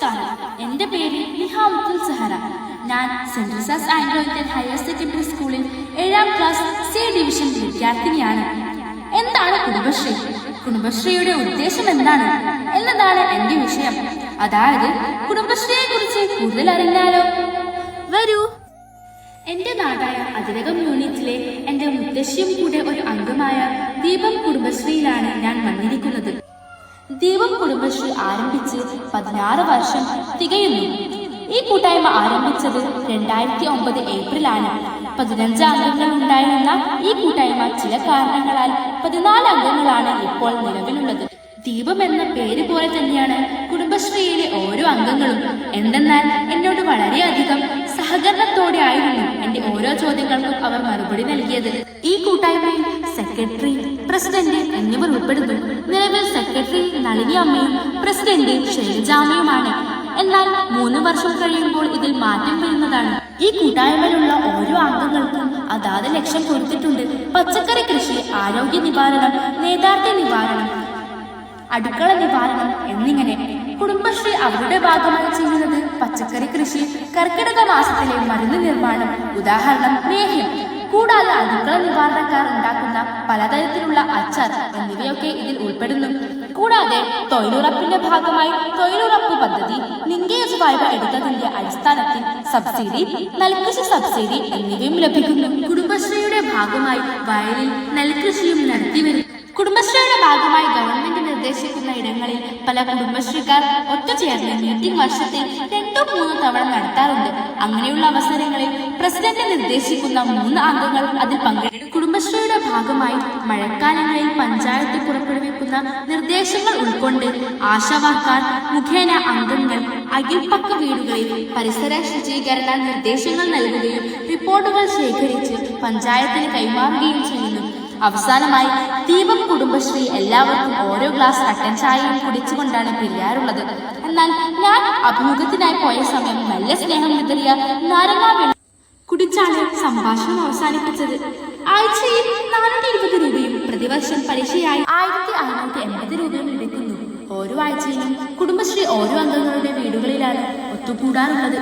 നമസ്കാരം, എൻ്റെ പേര് നിഹാമുത്തുൽ സഹറ. ഞാൻ സെൻട്രൽ സാസ് ആംഗ്ലോ ഇന്ത്യൻ ഹയർ സെക്കൻഡറി സ്കൂളിൽ 7ാം ക്ലാസ് സി ഡിവിഷൻ വിദ്യാർത്ഥിനിയാണ്. എന്താണ് കുടുംബശ്രീ? കുടുംബശ്രീയുടെ ഉദ്ദേശം എന്താണ് എന്നതാണ് എൻ്റെ വിഷയം. അതായത് കുടുംബശ്രീയെ കുറിച്ച് കൂടുതൽ അറിഞ്ഞാലോ? വരൂ. എൻ്റെ നാടായ അതിരകം യൂണിറ്റിലെ എൻ്റെ മുത്തശ്ശിയും കൂടെ ഒരു അംഗമായ ദീപം കുടുംബശ്രീയിലാണ് ഞാൻ വന്നിരിക്കുന്നത്. ദീപം കുടുംബശ്രീ ആരംഭിച്ച് 16 വർഷം തികയുന്നു. ഈ കൂട്ടായ്മ ആരംഭിച്ചത് 2009 ഏപ്രിലാണ്. 15 അംഗങ്ങൾ ഉണ്ടായിരുന്ന ഈ കൂട്ടായ്മ ചില കാരണങ്ങളാൽ 14 അംഗങ്ങളാണ് ഇപ്പോൾ നിലവിലുള്ളത്. ദീപം എന്ന പേര് പോലെ തന്നെയാണ് കുടുംബശ്രീയിലെ ഓരോ അംഗങ്ങളും. എന്തെന്നാൽ എന്നോട് വളരെയധികം സഹകരണത്തോടെ ആയിരുന്നു എൻ്റെ ഓരോ ചോദ്യങ്ങൾക്കും അവർ മറുപടി നൽകിയത്. ഈ കൂട്ടായ്മയിൽ സെക്രട്ടറി, പ്രസിഡന്റ് എന്നിവർ ഉൾപ്പെടുന്നു. നിലവിൽ സെക്രട്ടറി നളിനി അമ്മയും പ്രസിഡന്റ് ശൈലജാമ്മയുമാണ്. എന്നാൽ 3 വർഷം കഴിയുമ്പോൾ ഇതിൽ മാറ്റം വരുന്നതാണ്. ഈ കൂട്ടായ്മയിലുള്ള ഓരോ അംഗങ്ങൾക്കും അതാത് ലക്ഷ്യം കൊടുത്തിട്ടുണ്ട്. പച്ചക്കറി കൃഷി, ആരോഗ്യ നിവാരണം, നേതാർത്ഥ്യ നിവാരണം, അടുക്കള നിവാരണം എന്നിങ്ങനെ. കുടുംബശ്രീ അവരുടെ ഭാഗമായി ചെയ്യുന്നത് പച്ചക്കറി കൃഷി, കർക്കിടക മാസത്തിലെ മരുന്ന് നിർമ്മാണം, ഉദാഹരണം ലേഹ്യം, കൂടാതെ അടുക്കള നിവാരണക്കാർ ഉണ്ടാക്കുന്ന പലതരത്തിലുള്ള അച്ചാർ എന്നിവയൊക്കെ ഇതിൽ ഉൾപ്പെടുന്നു. കൂടാതെ തൊഴിലുറപ്പിന്റെ ഭാഗമായി തൊഴിലുറപ്പ് പദ്ധതി, ലിങ്കേജ് വായ്പ എടുത്തതിന്റെ അടിസ്ഥാനത്തിൽ സബ്സിഡി, നെൽകൃഷി സബ്സിഡി എന്നിവയും ലഭിക്കുന്നു. കുടുംബശ്രീയുടെ ഭാഗമായി വയലിൽ നെൽകൃഷിയും നടത്തിവരുന്നു. കുടുംബശ്രീയുടെ ഭാഗമായി ഗവൺമെന്റ് നിർദ്ദേശിക്കുന്ന ഇടങ്ങളിൽ പല കുടുംബശ്രീക്കാർ ഒത്തുചേർന്ന് മീറ്റിംഗ് വർഷത്തിൽ 2-3 തവണ നടത്താറുണ്ട്. അങ്ങനെയുള്ള അവസരങ്ങളിൽ പ്രസിഡന്റ് നിർദ്ദേശിക്കുന്ന 3 അംഗങ്ങൾ അതിൽ പങ്കെടുക്കും. കുടുംബശ്രീയുടെ ഭാഗമായി മഴക്കാലങ്ങളിൽ പഞ്ചായത്ത് പുറപ്പെടുവിക്കുന്ന നിർദ്ദേശങ്ങൾ ഉൾക്കൊണ്ട് ആശാവർക്കാർ മുഖേന അംഗങ്ങൾ അയൽപ്പക്ക വീടുകളിൽ പരിസര ശുചീകരണ നിർദ്ദേശങ്ങൾ നൽകുകയും റിപ്പോർട്ടുകൾ ശേഖരിച്ച് പഞ്ചായത്തിന് കൈമാറുകയും ചെയ്യുന്നു. അവസാനമായി ദീപം കുടുംബശ്രീ എല്ലാവർക്കും ഓരോ ഗ്ലാസ് കട്ടൻ ചായയും കുടിച്ചുകൊണ്ടാണ് പിരിയാറുള്ളത്. എന്നാൽ ഞാൻ അഭിമുഖത്തിനായി പോയ സമയം നല്ല സ്നേഹം വിതറിയ നാരങ്ങാ വെള്ളം കുടിച്ചാണ് സംഭാഷണം അവസാനിപ്പിച്ചത്. ആഴ്ചയിൽ 420 രൂപയും പ്രതിവർഷം പലിശയായി 1580 രൂപയും ലഭിക്കുന്നു. ഓരോ ആഴ്ചയിലും കുടുംബശ്രീ ഓരോ അംഗങ്ങളുടെ വീടുകളിലാണ് ഒത്തുകൂടാറുള്ളത്.